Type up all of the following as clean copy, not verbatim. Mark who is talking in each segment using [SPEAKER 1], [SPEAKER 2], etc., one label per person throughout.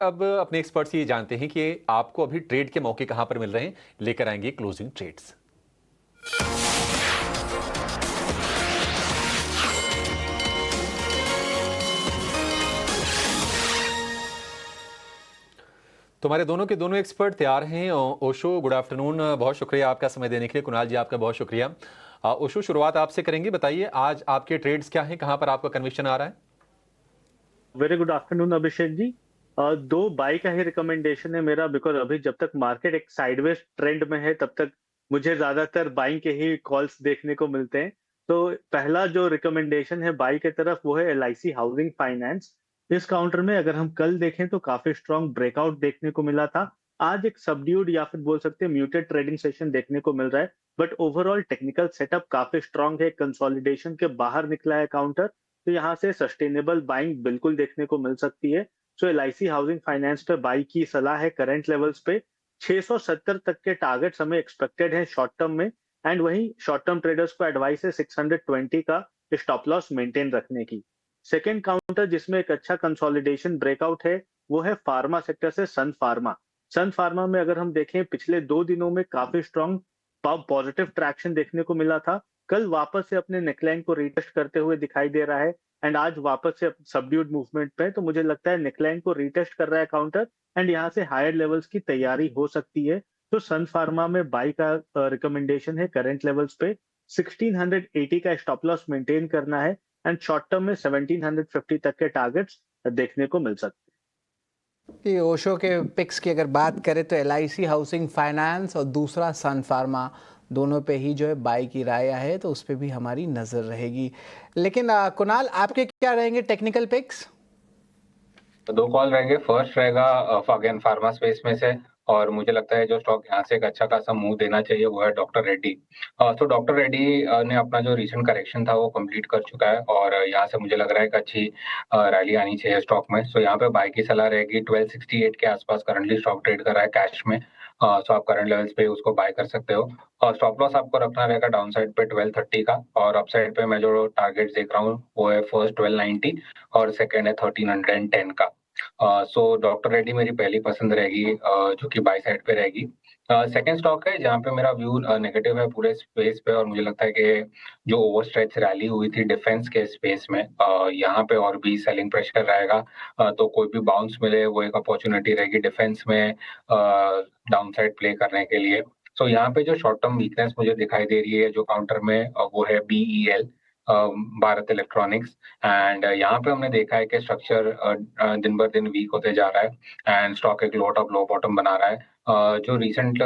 [SPEAKER 1] अब अपने एक्सपर्ट से ये जानते हैं कि आपको अभी ट्रेड के मौके कहां पर मिल रहे हैं। लेकर आएंगे क्लोजिंग ट्रेड्स। तुम्हारे दोनों के दोनों एक्सपर्ट तैयार हैं। ओशो, गुड आफ्टरनून, बहुत शुक्रिया आपका समय देने के लिए। कुणाल जी, आपका बहुत शुक्रिया। ओशो, शुरुआत आपसे करेंगे। बताइए आज आपके ट्रेड्स क्या हैं, कहां पर आपका कन्विक्शन आ रहा है?
[SPEAKER 2] Very good afternoon Abhishek ji. दो बाई का ही रिकमेंडेशन है मेरा, बिकॉज अभी जब तक मार्केट एक साइडवेज ट्रेंड में है तब तक मुझे ज्यादातर बाइंग के ही कॉल्स देखने को मिलते हैं। तो पहला जो रिकमेंडेशन है बाई की तरफ वो है एलआईसी हाउसिंग फाइनेंस। इस काउंटर में अगर हम कल देखें तो काफी स्ट्रॉन्ग ब्रेकआउट देखने को मिला था। आज एक सबड्यूड या फिर बोल सकते हैं म्यूटेड ट्रेडिंग सेशन देखने को मिल रहा है, बट ओवरऑल टेक्निकल सेटअप काफी स्ट्रॉन्ग है। कंसोलिडेशन के बाहर निकला है काउंटर, तो यहाँ से सस्टेनेबल बाइंग बिल्कुल देखने को मिल सकती है। सो एलआईसी हाउसिंग फाइनेंस पे बाई की सलाह है। करंट लेवल्स पे 670 तक के टारगेट्स हमें एक्सपेक्टेड है शॉर्ट टर्म में। एंड वहीं शॉर्ट टर्म ट्रेडर्स को एडवाइस है 620 का स्टॉप लॉस मेंटेन रखने की। सेकेंड काउंटर जिसमें एक अच्छा कंसोलिडेशन ब्रेकआउट है वो है फार्मा सेक्टर से सन फार्मा। सन फार्मा में अगर हम देखें पिछले 2 दिनों में काफी स्ट्रॉन्ग पॉजिटिव ट्रैक्शन देखने को मिला था। कल वापस से अपने नेकलाइन को रीटेस्ट करते हुए दिखाई दे रहा है। एंड आज वापस से सबड्यूड मूवमेंट पे, तो मुझे लगता है नेकलाइन को रीटेस्ट कर रहा है काउंटर। एंड यहाँ से हायर लेवल्स की तैयारी हो सकती है। तो सन फार्मा में बाई का रिकमेंडेशन है करंट लेवल्स पे 1680 का स्टॉप लॉस मेंटेन करना है। एंड शॉर्ट टर्म में 1750 तक के टारगेट्स देखने को मिल सकते हैं।
[SPEAKER 3] ये ओशो के पिक्स की अगर बात करें तो एलआईसी हाउसिंग फाइनेंस और दूसरा सन फार्मा, दोनों पे ही जो है बाई की राय है, तो उस पर भी हमारी नज़र रहेगी। लेकिन कुणाल, आपके क्या रहेंगे टेक्निकल पिक्स?
[SPEAKER 4] तो दो कॉल रहेंगे। फर्स्ट रहेगा अगेन फार्मा स्पेस में से, और मुझे लगता है जो स्टॉक यहाँ से एक अच्छा खासा मूव देना चाहिए वो है डॉक्टर रेड्डी। तो डॉक्टर रेड्डी ने अपना जो रीसेंट करेक्शन था वो कंप्लीट कर चुका है, और यहाँ से मुझे लग रहा है कि अच्छी रैली आनी चाहिए स्टॉक में। सो यहाँ पे बाय की सलाह रहेगी। 1268 के आसपास करंटली स्टॉक ट्रेड कर रहा है कैश में। सो आप करंट लेवल्स पे उसको बाय कर सकते हो। और स्टॉप लॉस आपको रखना रहेगा डाउन साइड पे 1230 का, और अप साइड पे मैं जो टारगेट देख रहा हूँ वो है फर्स्ट 1290 और सेकेंड है 1310 का। सो डॉक्टर रेड्डी मेरी पहली पसंद रहेगी, जो कि बाय साइड पे रहेगी। सेकंड स्टॉक है जहाँ पे मेरा व्यू नेगेटिव है पूरे स्पेस पे, और मुझे लगता है कि जो ओवर स्ट्रेच रैली हुई थी डिफेंस के स्पेस में, यहाँ पे और भी सेलिंग प्रेशर रहेगा। तो कोई भी बाउंस मिले वो एक अपॉर्चुनिटी रहेगी डिफेंस में डाउन साइड प्ले करने के लिए। सो यहाँ पे जो शॉर्ट टर्म वीकनेस मुझे दिखाई दे रही है जो काउंटर में, वो है BEL, भारत इलेक्ट्रॉनिक्स। एंड यहाँ पे हमने देखा है कि स्ट्रक्चर दिन बर दिन वीक होते जा रहा है, एंड स्टॉक एक लो टॉप लो बॉटम बना रहा है। जो रिसेंट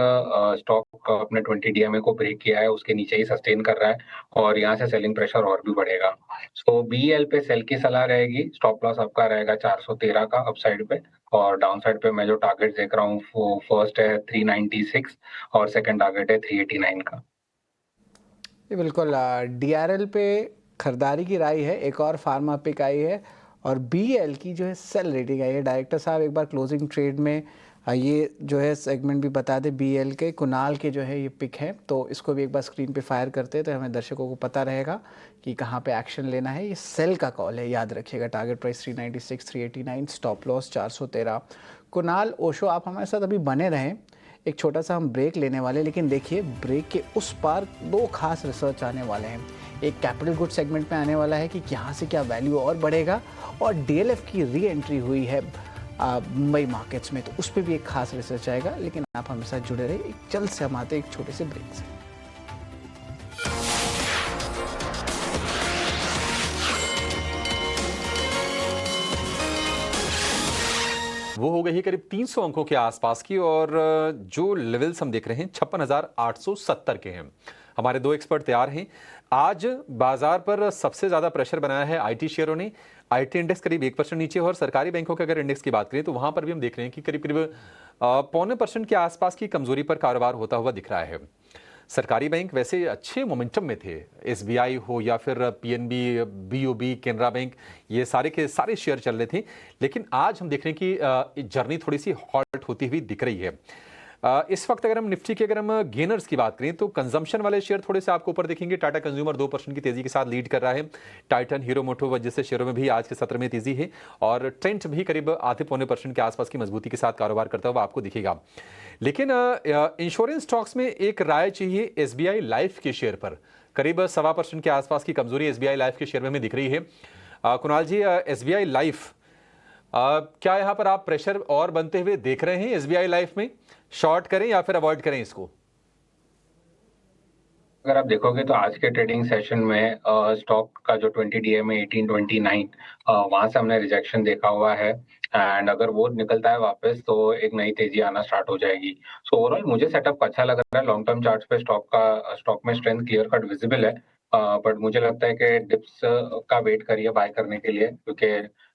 [SPEAKER 4] स्टॉक अपने 20 DMA को ब्रेक किया है उसके नीचे ही सस्टेन कर रहा है, और यहाँ से सेलिंग प्रेशर और भी बढ़ेगा। सो BEL पे सेल की सलाह रहेगी। स्टॉप लॉस आपका रहेगा 413 का अपसाइड पे, और डाउन साइड पे मैं जो टारगेट देख रहा हूँ वो फर्स्ट है 396 और सेकंड टारगेट है 389 का।
[SPEAKER 3] ये बिल्कुल DRL पे खरीदारी की राय है। एक और फार्मा पिक आई है और BL की जो है सेल रेटिंग आई है। डायरेक्टर साहब एक बार क्लोजिंग ट्रेड में ये जो है सेगमेंट भी बता दें। BL के कुणाल के जो है ये पिक है, तो इसको भी एक बार स्क्रीन पे फायर करते हैं तो हमें दर्शकों को पता रहेगा कि कहाँ पे एक्शन लेना है। ये सेल का कॉल है, याद रखिएगा। Target price 396, 389, stop loss 413। Kunal, Osho, आप हमारे साथ अभी बने रहें। एक छोटा सा हम ब्रेक लेने वाले, लेकिन देखिए ब्रेक के उस पार दो खास रिसर्च आने वाले हैं। एक कैपिटल गुड सेगमेंट में आने वाला है कि यहाँ से क्या वैल्यू और बढ़ेगा, और DLF की री एंट्री हुई है मुंबई मार्केट्स में, तो उस पर भी एक खास रिसर्च आएगा। लेकिन आप हमारे साथ जुड़े रहे। एक जल्द से हम आते एक छोटे से ब्रेक से।
[SPEAKER 1] वो हो गई है करीब 300 अंकों के आसपास की, और जो लेवल्स हम देख रहे हैं 56,870 के हैं। हमारे दो एक्सपर्ट तैयार हैं। आज बाजार पर सबसे ज्यादा प्रेशर बनाया है आईटी शेयरों ने। आईटी इंडेक्स करीब 1% नीचे, और सरकारी बैंकों के अगर इंडेक्स की बात करें तो वहां पर भी हम देख रहे हैं कि करीब करीब 0.25% के आसपास की कमजोरी पर कारोबार होता हुआ दिख रहा है। सरकारी बैंक वैसे अच्छे मोमेंटम में थे। SBI हो या फिर PNB, BOB, केनरा बैंक, ये सारे के सारे शेयर चल रहे थे। लेकिन आज हम देख रहे हैं कि जर्नी थोड़ी सी हॉल्ट होती हुई दिख रही है। इस वक्त अगर हम निफ्टी के गेनर्स की बात करें तो कंजम्पशन वाले शेयर थोड़े से आपको ऊपर दिखेंगे। टाटा कंज्यूमर 2% की तेजी के साथ लीड कर रहा है। टाइटन, हीरो मोटो जैसे शेयरों में भी आज के सत्र में तेजी है और ट्रेंट भी करीब आधे पौने % के आसपास की मजबूती के साथ कारोबार करता हुआ आपको दिखेगा। लेकिन इंश्योरेंस स्टॉक्स में एक राय चाहिए एसबीआई लाइफ के शेयर पर। करीब 1.25% के आसपास की कमजोरी एसबीआई लाइफ के शेयर में हमें दिख रही है। कुणाल जी, एसबीआई लाइफ क्या यहाँ पर आप प्रेशर और बनते हुए देख रहे हैं एसबीआई लाइफ में? शॉर्ट करें या फिर अवॉइड करें इसको?
[SPEAKER 4] अगर आप देखोगे तो आज के ट्रेडिंग सेशन में स्टॉक का जो 20 डीएमए 1829 वहां से हमने रिजेक्शन देखा हुआ है। एंड अगर वो निकलता है वापस तो एक नई तेजी आना स्टार्ट हो जाएगी। सो ओवरऑल मुझे सेटअप अच्छा लग रहा है। लॉन्ग टर्म चार्ट्स पे स्टॉक में स्ट्रेंथ क्लियर कट विजिबल है। बट मुझे लगता है कि डिप्स का वेट करिए बाय करने के लिए, क्योंकि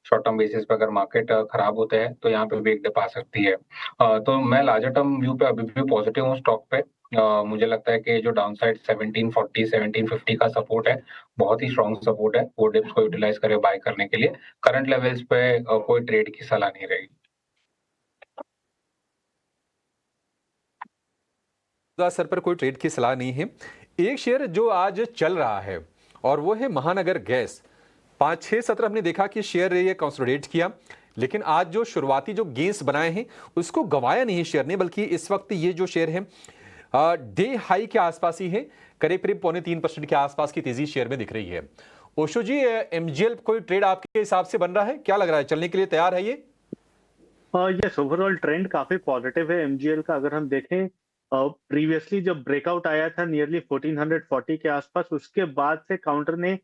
[SPEAKER 4] शॉर्ट टर्म बेसिस पे अगर मार्केट खराब होते हैं तो यहाँ पे भी एक डिप आ सकती है। तो मैं लार्जर टर्म व्यू पे अभी भी पॉजिटिव हूँ स्टॉक पे। मुझे लगता है कि जो डाउन साइड 1740 1750 का सपोर्ट है, बहुत ही स्ट्रॉन्ग सपोर्ट है। वो डिप्स को यूटिलाइज करे बाय करने के लिए। करंट लेवल्स पे कोई ट्रेड की सलाह नहीं रहेगी।
[SPEAKER 1] सर पर कोई ट्रेड की सलाह नहीं है। एक शेयर जो आज चल रहा है और वो है महानगर गैस। 5-6 सत्र हमने देखा कि शेयर ये कंसोलिडेट किया, लेकिन आज जो शुरुआती जो गेंस बनाए हैं उसको गंवाया नहीं शेयर ने, बल्कि इस वक्त ये जो शेयर है डे हाई के आसपास ही है। करीब करीब 3.25% के आसपास की तेजी शेयर में दिख रही है। ओशो जी, एमजीएल कोई ट्रेड आपके हिसाब से बन रहा है? क्या लग रहा है, चलने के लिए तैयार है ये?
[SPEAKER 2] यस, ओवरऑल ट्रेंड काफी पॉजिटिव है एमजीएल का। अगर हम देखें, प्रीवियसली जब ब्रेकआउट आया था नियरली 1440 के आसपास, उसके बाद से काउंटर ने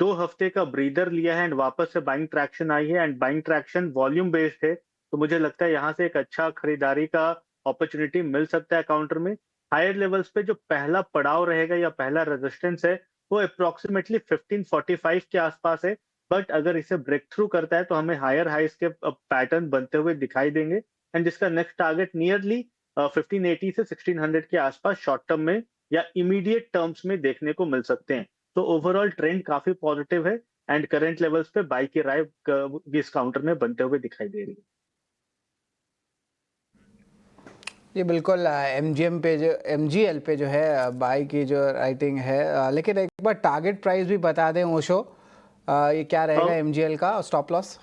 [SPEAKER 2] 2 हफ्ते का ब्रीदर लिया है एंड वापस से बाइंग ट्रैक्शन आई है and buying traction volume based है। तो मुझे लगता है यहाँ से एक अच्छा खरीदारी का अपॉर्चुनिटी मिल सकता है काउंटर में। हायर लेवल्स पे जो पहला पड़ाव रहेगा या पहला रेजिस्टेंस है वो अप्रोक्सीमेटली 1545 के आसपास है। बट अगर इसे ब्रेक थ्रू करता है तो हमें हायर हाइस के पैटर्न बनते हुए दिखाई देंगे एंड जिसका नेक्स्ट टारगेट नियरली 1580 से 1600 के आसपास शॉर्ट टर्म में या इमीडिएट टर्म्स में देखने को मिल सकते हैं। तो ओवरऑल ट्रेंड काफी पॉजिटिव है एंड करंट लेवल्स पे बाई की राय इस काउंटर में बनते हुए दिखाई दे रही है।
[SPEAKER 3] ये बिल्कुल एमजीएल पे जो है बाई की जो राइटिंग है, लेकिन एक बार टारगेट प्राइस भी बता दें ओशो, ये क्या रहेगा एमजीएल का स्टॉप लॉस?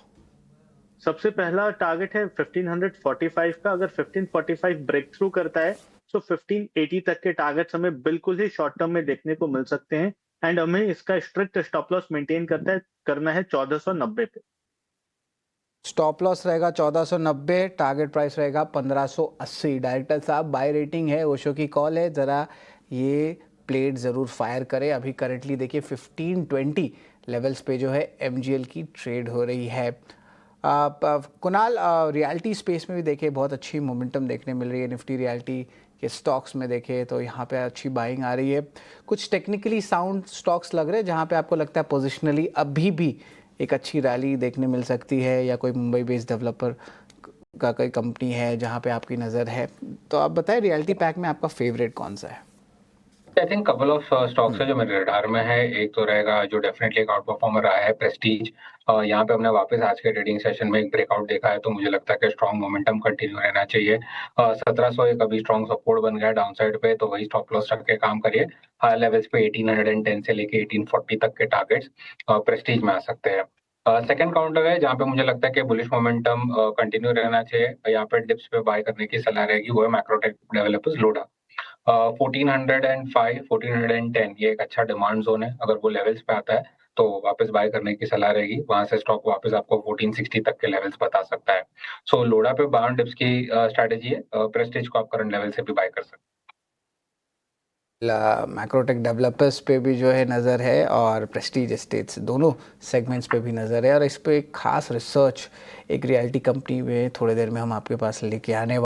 [SPEAKER 2] सबसे पहला टारगेट है 1545 का। अगर 1545 ब्रेक थ्रू करता है तो 1580 तक के टारगेट्स हमें बिल्कुल ही शॉर्ट टर्म में देखने को मिल सकते हैं एंड हमें इसका स्ट्रिक्ट स्टॉप लॉस मेंटेन करना है 1490 पे।
[SPEAKER 3] स्टॉप लॉस रहेगा 1490, टारगेट प्राइस रहेगा 1580। डायरेक्टर साहब, बाय रेटिंग है, ओशो की कॉल है, ज़रा ये प्लेट ज़रूर फायर करें। अभी करंटली देखिए 1520 लेवल्स पे जो है एमजीएल की ट्रेड हो रही है। कुणाल, रियल्टी स्पेस में भी देखिए बहुत अच्छी मोमेंटम देखने मिल रही है। निफ्टी रियल्टी के स्टॉक्स में देखें तो यहाँ पे अच्छी बाइंग आ रही है। कुछ टेक्निकली साउंड स्टॉक्स लग रहे हैं जहाँ पे आपको लगता है पोजिशनली अभी भी एक अच्छी रैली देखने मिल सकती है, या कोई मुंबई बेस्ड डेवलपर का कोई कंपनी है जहाँ पे आपकी नज़र है? तो आप बताएं रियल्टी पैक में आपका फेवरेट कौन सा है?
[SPEAKER 4] I think couple of stocks है जो मेरे रडार में है। एक तो रहेगा जो डेफिनेटली एक आउट परफॉर्मर रहा है, प्रेस्टीज। यहाँ पे हमने वापस आज के ट्रेडिंग सेशन में एक ब्रेकआउट देखा है, तो मुझे लगता है कि स्ट्रॉन्ग मोमेंटम कंटिन्यू रहना चाहिए। 1700 एक अभी स्ट्रॉन्ग सपोर्ट बन गया डाउन साइड पे, तो वही स्टॉप लॉस रख के काम करिए। हायर लेवल्स पे 1810 से लेके 1840 तक के टारगेट्स प्रेस्टीज में आ सकते हैं। सेकंड काउंटर है जहाँ पे मुझे लगता है कि बुलिश मोमेंटम कंटिन्यू रहना चाहिए। यहाँ पे डिप्स पे बाय करने की सलाह रहेगी, वो है मैक्रोटेक डेवलपर्स लोडा। 1405 1410 ये एक अच्छा डिमांड जोन है। अगर वो लेवल्स पे आता है तो वापस बाय करने की सलाह रहेगी। वहां से स्टॉक वापस आपको 1460 तक के लेवल्स बता सकता है। सो लोडा पे बाय ऑन डिप्स की स्ट्रेटेजी है। प्रेस्टीज को आप करंट लेवल से भी बाय कर सकते हैं।
[SPEAKER 3] मैक्रोटेक डेवलपर्स पे भी जो है नज़र है और प्रेस्टीज एस्टेट्स, दोनों सेगमेंट्स पे भी नज़र है। और इस पे एक खास रिसर्च एक रियल्टी कंपनी में थोड़ी देर में हम आपके पास लेके आने